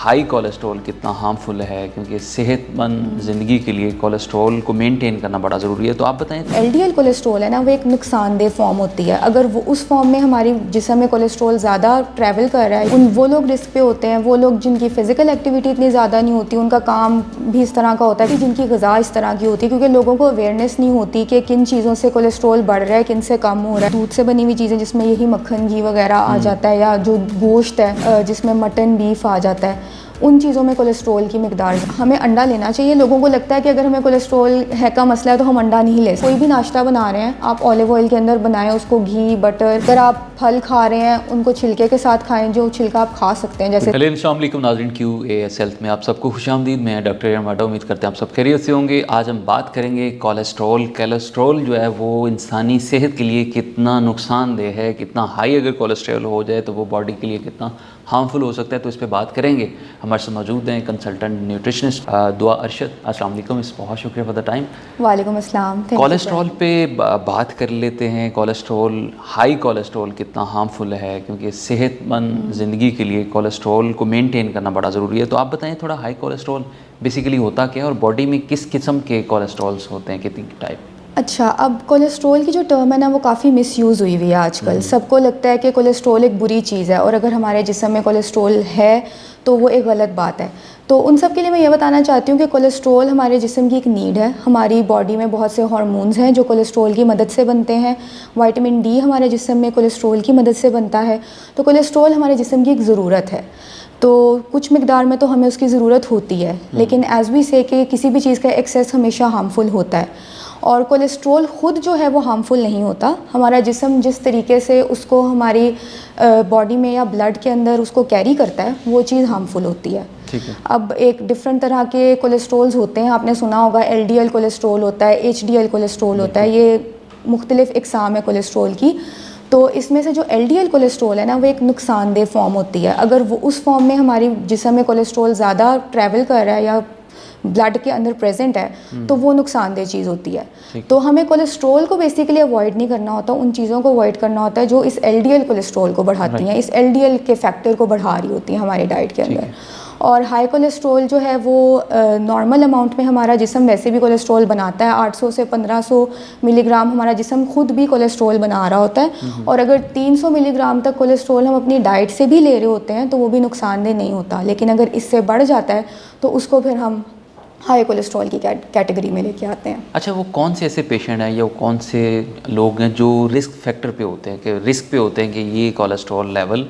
High cholesterol कितना harmful है, क्योंकि सेहतमंद ज़िंदगी के लिए कोलेस्ट्रॉल को मेंटेन करना बड़ा ज़रूरी है। तो आप बताएं। एलडीएल कोलेस्ट्रॉल है ना, वो एक नुकसानदेह फॉर्म होती है। अगर वो उस फॉर्म में हमारी जिस्म में कोलेस्ट्रॉल ज़्यादा ट्रैवल कर रहा है, वो लोग रिस्क पे होते हैं। वो लोग जिनकी फ़िज़िकल एक्टिविटी इतनी ज़्यादा नहीं होती, उनका काम भी इस तरह का होता है कि जिनकी ग़िज़ा इस तरह की होती है, क्योंकि लोगों को अवेयरनेस नहीं होती कि किन चीज़ों से कोलेस्ट्रॉल बढ़ रहा है, किन से कम हो रहा है। दूध से बनी हुई चीज़ें जिसमें यही मक्खन घी वगैरह आ जाता है, या जो गोश्त है जिसमें मटन बीफ आ जाता है, उन चीज़ों में कोलेस्ट्रॉल की मिकदार। हमें अंडा लेना चाहिए। लोगों को लगता है कि अगर हमें कोलेस्ट्रॉल है का मसला है तो हम अंडा नहीं ले सकते। कोई भी नाश्ता बना रहे हैं आप ऑलिव ऑयल के अंदर बनाएं उसको, घी बटर। अगर आप फल खा रहे हैं उनको छिलके के साथ खाएं, जो छिलका आप खा सकते हैं। जैसे अस्सलाम वालेकुम नाज़रीन, QAS हेल्थ में आप सबको खुशामदीद। मैं डॉक्टर रमाडा, उम्मीद करते हैं आप सब खैरियत से होंगे। आज हम बात करेंगे कोलेस्ट्रॉल जो है वो इंसानी सेहत के लिए कितना नुकसानदेह है, कितना हाई अगर कोलेस्ट्रॉल हो जाए तो वो बॉडी के लिए कितना हार्मफुल हो सकता है। तो इस पर बात करेंगे। हमारे साथ मौजूद हैं कंसल्टेंट न्यूट्रिशनिस्ट दुआ अरशद। अस्सलाम वालेकुम, इस बहुत शुक्रिया फॉर द टाइम। वालेकुम अस्सलाम। कोलेस्ट्रॉल पे बात कर लेते हैं। हाई कोलेस्ट्रॉल कितना हार्मफुल है, क्योंकि सेहतमंद ज़िंदगी के लिए कोलेस्ट्रॉल को मेंटेन करना बड़ा ज़रूरी है। तो आप बताएं थोड़ा, हाई कोलेस्ट्रॉल बेसिकली होता क्या है और बॉडी में किस किस्म के कोलेस्ट्रॉल्स होते हैं, कितनी टाइप? अच्छा, अब कोलेस्ट्रॉल की जो टर्म है ना वो काफ़ी मिसयूज़ हुई हुई है आजकल। सबको लगता है कि कोलेस्ट्रॉल एक बुरी चीज़ है, और अगर हमारे जिस्म में कोलेस्ट्रॉल है तो वो एक गलत बात है। तो उन सब के लिए मैं ये बताना चाहती हूँ कि कोलेस्ट्रॉल हमारे जिस्म की एक नीड है। हमारी बॉडी में बहुत से हार्मोन्स हैं जो कोलेस्ट्रॉल की मदद से बनते हैं। विटामिन डी हमारे जिस्म में कोलेस्ट्रॉल की मदद से बनता है। तो कोलेस्ट्रॉल हमारे जिस्म की एक ज़रूरत है। तो कुछ मिकदार में तो हमें उसकी ज़रूरत होती है, लेकिन एज़ वी से कि किसी भी चीज़ का एक्सेस हमेशा हार्मफुल होता है। और कोलेस्ट्रॉल ख़ुद जो है वो हार्मफुल नहीं होता। हमारा जिस्म जिस तरीके से उसको हमारी बॉडी में या ब्लड के अंदर उसको कैरी करता है, वो चीज़ हार्मफुल होती है। ठीक है। अब एक डिफरेंट तरह के कोलेस्ट्रॉल्स होते हैं, आपने सुना होगा LDL कोलेस्ट्रॉल होता है, HDL कोलेस्ट्रॉल होता है। ये मुख्तलिफ इकसाम है कोलेस्ट्रॉल की। तो इसमें से जो LDL कोलेस्ट्रॉल है ना, वो एक नुकसानदेह फॉर्म होती है। अगर वो उस फॉर्म में हमारी जिस्म में कोलेस्ट्रॉल ज़्यादा ट्रैवल कर रहा है या ब्लड के अंदर प्रेजेंट है तो वो नुकसानदेह चीज़ होती है। तो हमें कोलेस्ट्रॉल को बेसिकली अवॉइड नहीं करना होता, उन चीज़ों को अवॉइड करना होता है जो इस LDL कोलेस्ट्रॉल को बढ़ाती हैं, इस LDL के फैक्टर को बढ़ा रही होती हैं हमारी डाइट के अंदर। और हाई कोलेस्ट्रॉल जो है वो नॉर्मल अमाउंट में हमारा जिस्म वैसे भी कोलेस्ट्रॉल बनाता है। 800 से 1500 मिलीग्राम हमारा जिस्म खुद भी कोलेस्ट्रॉल बना रहा होता है। और अगर 300 मिलीग्राम तक कोलेस्ट्रॉल हम अपनी डाइट से भी ले रहे होते हैं तो वो भी नुकसानदेह नहीं होता। लेकिन अगर इससे बढ़ जाता है तो उसको फिर हम हाई कोलेस्ट्रॉल की कैटेगरी में लेके आते हैं। अच्छा, वो कौन से ऐसे पेशेंट हैं या वो कौन से लोग हैं जो रिस्क फैक्टर पे होते हैं, कि रिस्क पे होते हैं कि ये कोलेस्ट्रॉल लेवल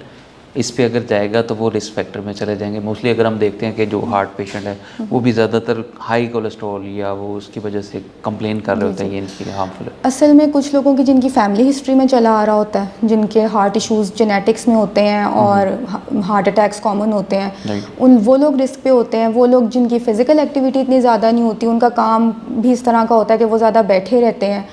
इस पे अगर जाएगा तो वो रिस्क फैक्टर में चले जाएंगे? मोस्टली अगर हम देखते हैं कि जो हार्ट पेशेंट है वो भी ज़्यादातर हाई कोलेस्ट्रॉल या वो उसकी वजह से कंप्लेन कर रहे होते हैं ये इनके लिए हार्मफुल है। असल में कुछ लोगों की जिनकी फैमिली हिस्ट्री में चला आ रहा होता है, जिनके हार्ट इश्यूज़ जेनेटिक्स में होते हैं और हार्ट अटैक्स कॉमन होते हैं, वो लोग रिस्क पे होते हैं। वो लोग जिनकी फ़िज़िकल एक्टिविटी इतनी ज़्यादा नहीं होती, उनका काम भी इस तरह का होता है कि वो ज़्यादा बैठे रहते हैं।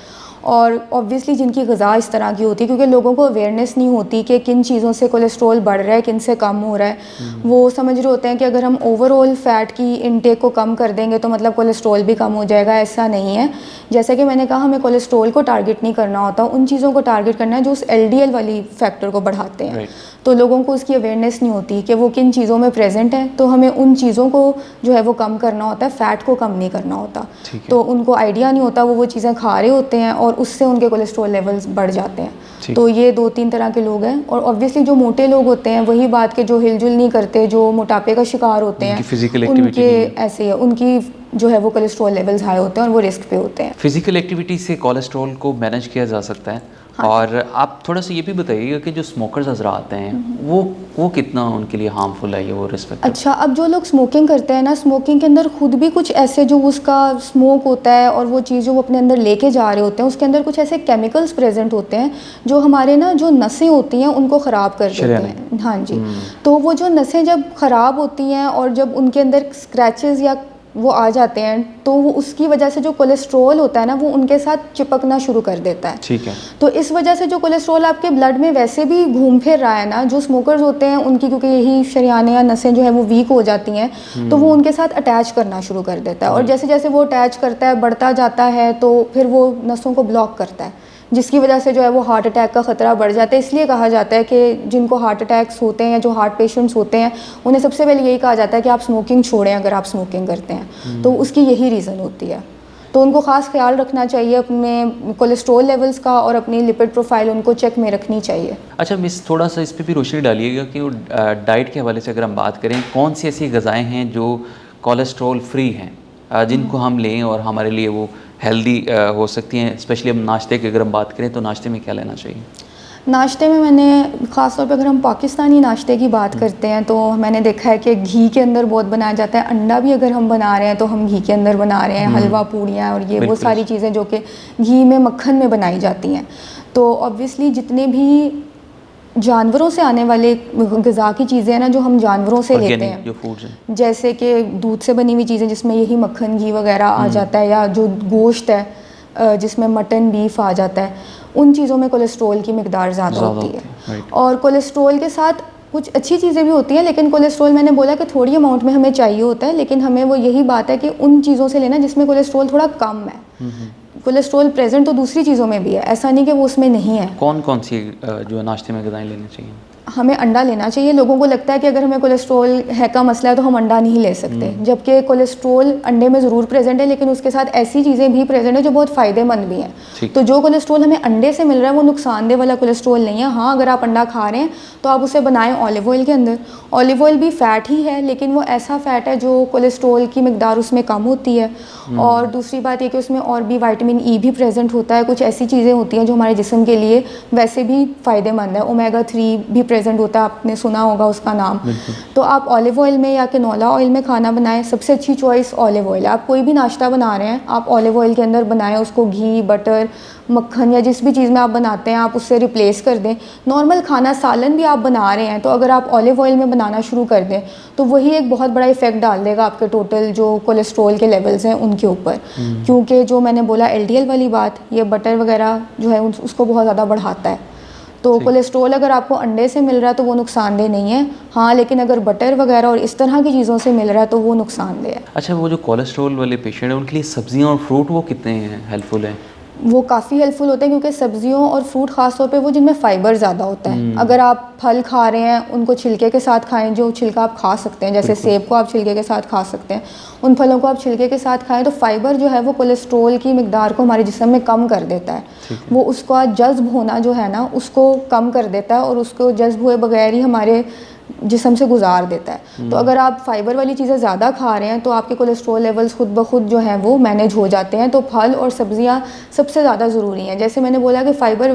और ऑब्वियसली जिनकी ग़िज़ा इस तरह की होती है, क्योंकि लोगों को अवेयरनेस नहीं होती कि किन चीज़ों से कोलेस्ट्रॉल बढ़ रहा है, किन से कम हो रहा है। वो समझ रहे होते हैं कि अगर हम ओवरऑल फ़ैट की इनटेक को कम कर देंगे तो मतलब कोलेस्ट्रॉल भी कम हो जाएगा। ऐसा नहीं है। जैसा कि मैंने कहा, हमें कोलेस्ट्रॉल को टारगेट नहीं करना होता, उन चीज़ों को टारगेट करना है जो उस LDL वाली फैक्टर को बढ़ाते हैं। तो लोगों को उसकी अवेयरनेस नहीं होती कि वो किन चीज़ों में प्रेजेंट है, तो हमें उन चीज़ों को जो है वो कम करना होता है, फ़ैट को कम नहीं करना होता। तो उनको आइडिया नहीं होता, वो चीज़ें खा रहे होते हैं और उससे उनके कोलेस्ट्रॉल लेवल्स बढ़ जाते हैं। तो ये 2-3 तरह के लोग हैं। और ऑब्वियसली जो मोटे लोग होते हैं, वही बात के जो हिलजुल नहीं करते, जो मोटापे का शिकार होते हैं, उनके ऐसे है, उनकी जो है वो कोलेस्ट्रॉल लेवल्स हाई होते हैं और वो रिस्क पे होते हैं। फिजिकल एक्टिविटी से कोलेस्ट्रॉल को मैनेज किया जा सकता है। हाँ। और आप थोड़ा सा ये भी बताइएगा कि जो स्मोकर्स हज़रात हैं वो कितना उनके लिए हार्मफुल है ये वो रिस्क? अच्छा, अब जो लोग स्मोकिंग करते हैं ना, स्मोकिंग के अंदर खुद भी कुछ ऐसे जो उसका स्मोक होता है और वो चीज़ जो वो अपने अंदर लेके जा रहे होते हैं, उसके अंदर कुछ ऐसे केमिकल्स प्रेजेंट होते हैं जो हमारे ना जो नसें होती हैं उनको ख़राब कर देते हैं। हाँ जी। तो वो जो नसें जब ख़राब होती हैं और जब उनके अंदर स्क्रैचेस या वो आ जाते हैं तो वो उसकी वजह से जो कोलेस्ट्रॉल होता है ना वो उनके साथ चिपकना शुरू कर देता है। ठीक है। तो इस वजह से जो कोलेस्ट्रॉल आपके ब्लड में वैसे भी घूम फिर रहा है ना, जो स्मोकर्स होते हैं उनकी क्योंकि यही शरीयाने या नसें जो है वो वीक हो जाती हैं, तो वो उनके साथ अटैच करना शुरू कर देता है। और जैसे जैसे वो अटैच करता है, बढ़ता जाता है, तो फिर वो नसों को ब्लॉक करता है। जिसकी वजह से जो है वो हार्ट अटैक का ख़तरा बढ़ जाता है। इसलिए कहा जाता है कि जिनको हार्ट अटैक्स होते हैं या जो हार्ट पेशेंट्स होते हैं उन्हें सबसे पहले यही कहा जाता है कि आप स्मोकिंग छोड़ें अगर आप स्मोकिंग करते हैं तो उसकी यही रीज़न होती है। तो उनको ख़ास ख्याल रखना चाहिए अपने कोलेस्ट्रॉल लेवल्स का और अपनी लिपिड प्रोफाइल उनको चेक में रखनी चाहिए। अच्छा मिस, थोड़ा सा इस पे भी रोशनी डालिएगा कि वो डाइट के हवाले से अगर हम बात करें, कौन सी ऐसी ग़िज़ाएँ हैं जो कोलेस्ट्रॉल फ्री हैं जिनको हम लें और हमारे लिए वो हेल्दी हो सकती हैं। स्पेशली हम नाश्ते की अगर हम बात करें तो नाश्ते में क्या लेना चाहिए? नाश्ते में मैंने ख़ास तौर पे अगर हम पाकिस्तानी नाश्ते की बात करते हैं तो मैंने देखा है कि घी के अंदर बहुत बनाया जाता है। अंडा भी अगर हम बना रहे हैं तो हम घी के अंदर बना रहे हैं, हलवा पूड़ियाँ और ये वो सारी चीज़ें जो कि घी में मक्खन में बनाई जाती हैं। तो ऑब्वियसली जितने भी जानवरों से आने वाले ग़िज़ा की चीज़ें हैं ना जो हम जानवरों से लेते हैं, जो फूड्स हैं, जैसे कि दूध से बनी हुई चीज़ें जिसमें यही मक्खन घी वगैरह आ जाता है, या जो गोश्त है जिसमें मटन बीफ आ जाता है, उन चीज़ों में कोलेस्ट्रॉल की मिकदार ज़्यादा होती है। और कोलेस्ट्रॉल के साथ कुछ अच्छी चीज़ें भी होती हैं, लेकिन कोलेस्ट्रॉल मैंने बोला कि थोड़ी अमाउंट में हमें चाहिए होता है, लेकिन हमें वो यही बात है कि उन चीज़ों से लेना जिसमें कोलेस्ट्रॉल थोड़ा कम है। कोलेस्ट्रॉल प्रेजेंट तो दूसरी चीज़ों में भी है, ऐसा नहीं कि वो उसमें नहीं है। कौन कौन सी जो नाश्ते में ग़िज़ाएँ लेनी चाहिए? हमें अंडा लेना चाहिए। लोगों को लगता है कि अगर हमें कोलेस्ट्रॉल है का मसला है तो हम अंडा नहीं ले सकते, जबकि कोलेस्ट्रॉल अंडे में ज़रूर प्रेजेंट है, लेकिन उसके साथ ऐसी चीज़ें भी प्रेजेंट है जो बहुत फ़ायदेमंद भी हैं। तो जो कोलेस्ट्रॉल हमें अंडे से मिल रहा है वो नुकसानदेह वाला कोलेस्ट्रॉल नहीं है। हाँ, अगर आप अंडा खा रहे हैं तो आप उसे बनाएं ऑलिव ऑयल के अंदर। ऑलिव ऑयल भी फ़ैट ही है, लेकिन वो ऐसा फ़ैट है जो कोलेस्ट्रॉल की मिकदार उसमें कम होती है। और दूसरी बात ये कि उसमें और भी विटामिन ई भी प्रेजेंट होता है। कुछ ऐसी चीज़ें होती हैं जो हमारे जिस्म के लिए वैसे भी फ़ायदेमंद है। ओमेगा 3 भी प्रेजेंट होता है, आपने सुना होगा उसका नाम। तो आप ऑलिव ऑयल में या कैनोला ऑयल में खाना बनाएं, सबसे अच्छी चॉइस ऑलिव ऑयल है। आप कोई भी नाश्ता बना रहे हैं आप ऑलिव ऑयल के अंदर बनाएं उसको, घी बटर मक्खन या जिस भी चीज़ में आप बनाते हैं आप उससे रिप्लेस कर दें। नॉर्मल खाना सालन भी आप बना रहे हैं तो अगर आप ऑलिव ऑयल में बनाना शुरू कर दें तो वही एक बहुत बड़ा इफ़ेक्ट डाल देगा आपके टोटल जो कोलेस्ट्रॉल के लेवल्स हैं उनके ऊपर। क्योंकि जो मैंने बोला LDL वाली बात, ये बटर वगैरह जो है उसको बहुत ज़्यादा बढ़ाता है। तो कोलेस्ट्रॉल अगर आपको अंडे से मिल रहा है तो वो नुकसानदेह नहीं है। हाँ, लेकिन अगर बटर वगैरह और इस तरह की चीज़ों से मिल रहा है तो वो नुकसानदेह है। अच्छा, वो जो कोलेस्ट्रॉल वाले पेशेंट हैं उनके लिए सब्जियां और फ्रूट वो कितने हैं हेल्पफुल हैं? वो काफ़ी हेल्पफुल होते हैं, क्योंकि सब्जियों और फ्रूट ख़ास तौर पे वो जिनमें फ़ाइबर ज़्यादा होता है। अगर आप फल खा रहे हैं उनको छिलके के साथ खाएं, जो छिलका आप खा सकते हैं, जैसे सेब को आप छिलके के साथ खा सकते हैं, उन फलों को आप छिलके के साथ खाएं तो फ़ाइबर जो है वो कोलेस्ट्रॉल की मिकदार को हमारे जिस्म में कम कर देता है। वो उसका जज्ब होना जो है ना उसको कम कर देता है और उसको जज्ब हुए बगैर ही हमारे जिस्म से गुजार देता है। तो अगर आप फाइबर वाली चीज़ें ज़्यादा खा रहे हैं तो आपके कोलेस्ट्रॉल लेवल्स खुद ब खुद जो हैं वो मैनेज हो जाते हैं। तो फल और सब्जियां सबसे ज़्यादा ज़रूरी हैं। जैसे मैंने बोला कि फ़ाइबर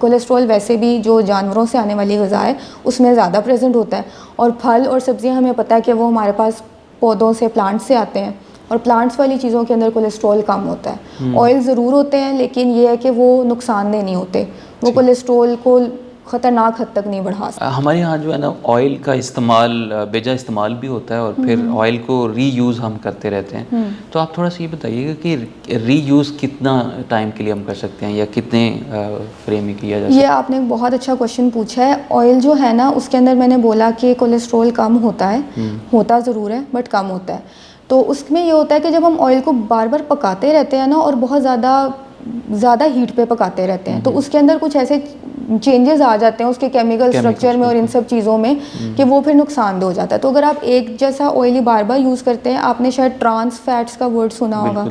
कोलेस्ट्रॉल वैसे भी जो जानवरों से आने वाली ग़िज़ा है उसमें ज़्यादा प्रेजेंट होता है, और फल और सब्जियां हमें पता है कि वो हमारे पास पौधों से, प्लांट से आते हैं, और प्लांट्स वाली चीज़ों के अंदर कोलेस्ट्रॉल कम होता है। ऑयल ज़रूर होते हैं लेकिन ये है कि वो नुकसानदेह नहीं होते, वो कोलेस्ट्रॉल को ख़तरनाक हद तक नहीं बढ़ा सकते। हमारे यहाँ जो है ना ऑयल का इस्तेमाल बेजा इस्तेमाल भी होता है और फिर ऑयल को रीयूज़ हम करते रहते हैं। तो आप थोड़ा सा ये बताइएगा कि रीयूज़ कितना टाइम के लिए हम कर सकते हैं या कितने फ्रेम में किया जा सकता है? ये आपने एक बहुत अच्छा क्वेश्चन पूछा है। ऑयल जो है ना उसके अंदर मैंने बोला कि कोलेस्ट्रॉल कम होता है, होता ज़रूर है बट कम होता है। तो उसमें ये होता है कि जब हम ऑयल को बार बार पकाते रहते हैं ना और बहुत ज़्यादा हीट पे पकाते रहते हैं तो उसके अंदर कुछ ऐसे चेंजेस आ जाते हैं उसके केमिकल स्ट्रक्चर में और इन सब चीज़ों में कि वो फिर नुकसानदेह हो जाता है। तो अगर आप एक जैसा ऑयली बार बार यूज़ करते हैं, आपने शायद ट्रांस फैट्स का वर्ड सुना होगा,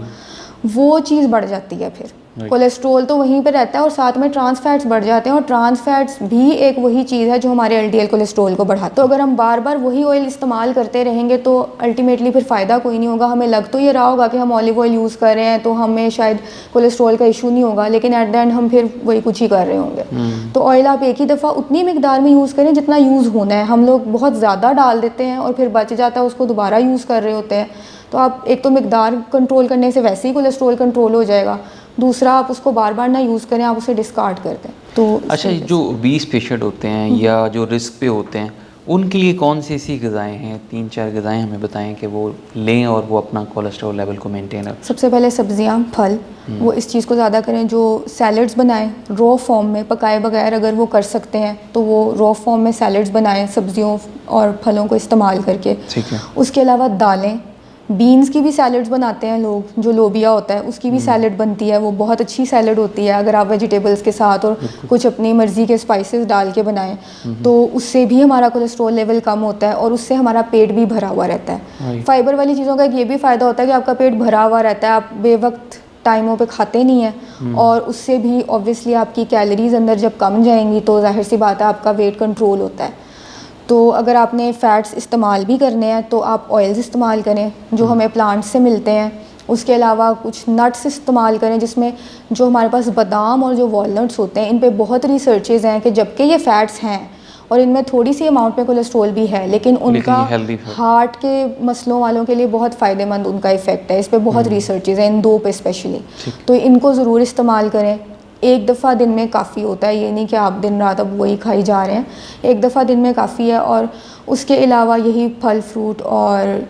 वो चीज़ बढ़ जाती है। फिर कोलेस्ट्रॉल तो वहीं पे रहता है और साथ में ट्रांस फैट्स बढ़ जाते हैं, और ट्रांस फैट्स भी एक वही चीज़ है जो हमारे LDL कोलेस्ट्रॉल को बढ़ाता है। तो अगर हम बार बार वही ऑयल इस्तेमाल करते रहेंगे तो अल्टीमेटली फिर फ़ायदा कोई नहीं होगा। हमें लग तो ये रहा होगा कि हम ऑलिव ऑयल यूज़ कर रहे हैं तो हमें शायद कोलेस्ट्रॉल का इशू नहीं होगा, लेकिन एट द एंड हम फिर वही कुछ ही कर रहे होंगे। तो ऑयल आप एक ही दफ़ा उतनी मिकदार में यूज़ करें जितना यूज़ होना है। हम लोग बहुत ज़्यादा डाल देते हैं और फिर बच जाता है, उसको दोबारा यूज़ कर रहे होते हैं। तो आप एक तो मिकदार कंट्रोल करने से वैसे ही कोलेस्ट्रॉल कंट्रोल हो जाएगा, दूसरा आप उसको बार बार ना यूज़ करें, आप उसे डिस्कार्ड कर दें। तो अच्छा, जो 20 पेशेंट होते हैं या जो रिस्क पे होते हैं उनके लिए कौन सी ऐसी ग़िज़ाएँ हैं, 3-4 ग़िज़ाएँ हमें बताएं कि वो लें और वो अपना कोलेस्ट्रॉल लेवल को मेंटेन रखें? सबसे पहले सब्जियां, फल, वो इस चीज़ को ज़्यादा करें। जो सैलड्स बनाएं रॉ फॉर्म में, पकाए बगैर अगर वो कर सकते हैं तो वो रॉ फॉर्म में सैलड्स बनाएं सब्जियों और फलों को इस्तेमाल करके। ठीक है। उसके अलावा दालें, बीन्स की भी सैलड्स बनाते हैं लोग, जो लोबिया होता है उसकी भी सैलड बनती है, वो बहुत अच्छी सैलड होती है अगर आप वेजिटेबल्स के साथ और कुछ अपनी मर्ज़ी के स्पाइसेस डाल के बनाएं तो उससे भी हमारा कोलेस्ट्रॉल लेवल कम होता है और उससे हमारा पेट भी भरा हुआ रहता है। फाइबर वाली चीज़ों का एक ये भी फ़ायदा होता है कि आपका पेट भरा हुआ रहता है, आप बेवक्त टाइमों पे खाते नहीं हैं और उससे भी ऑब्वियसली आपकी कैलोरीज अंदर जब कम जाएंगी तो जाहिर सी बात है आपका वेट कंट्रोल होता है। तो अगर आपने फ़ैट्स इस्तेमाल भी करने हैं तो आप ऑयल्स इस्तेमाल करें जो हमें प्लांट्स से मिलते हैं, उसके अलावा कुछ नट्स इस्तेमाल करें जिसमें जो हमारे पास बादाम और जो वॉलनट्स होते हैं इन पे बहुत रिसर्चेज हैं कि जबकि ये फ़ैट्स हैं और इनमें थोड़ी सी अमाउंट में कोलेस्ट्रॉल भी है लेकिन उनका हार्ट के मसलों वालों के लिए बहुत फ़ायदेमंद उनका इफ़ेक्ट है। इस पे बहुत रिसर्चेज हैं इन दो पे स्पेशली, तो इनको ज़रूर इस्तेमाल करें। एक दफ़ा दिन में काफ़ी होता है, ये नहीं कि आप दिन रात अब वही खाई जा रहे हैं, एक दफ़ा दिन में काफ़ी है। और उसके अलावा यही फल फ्रूट और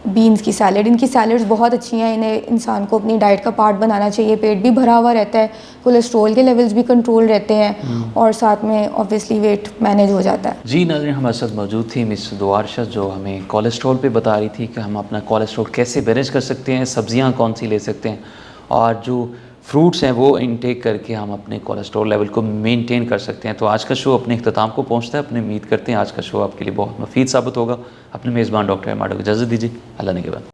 बीन्स की सैलड, इनकी सैलड्स बहुत अच्छी हैं, इन्हें इंसान को अपनी डाइट का पार्ट बनाना चाहिए। पेट भी भरा हुआ रहता है, कोलेस्ट्रॉल के लेवल्स भी कंट्रोल रहते हैं और साथ में ऑब्वियसली वेट मैनेज हो जाता है। जी नाज़रीन, हमारे साथ मौजूद थी मिस दुआ अरशद जो हमें कोलेस्ट्रॉल पे बता रही थी कि हम अपना कोलेस्ट्रॉल कैसे मैनेज कर सकते हैं, सब्जियां कौन सी ले सकते हैं और जो फ्रूट्स हैं वो इनटेक करके हम अपने कोलेस्ट्रॉल लेवल को मेंटेन कर सकते हैं। तो आज का शो अपने इख्तिताम को पहुंचता है। अपनी उम्मीद करते हैं आज का शो आपके लिए बहुत मुफीद साबित होगा। अपने मेज़बान डॉक्टर एम आर को इजाज़त दीजिए। अल्लाह ने के बाद।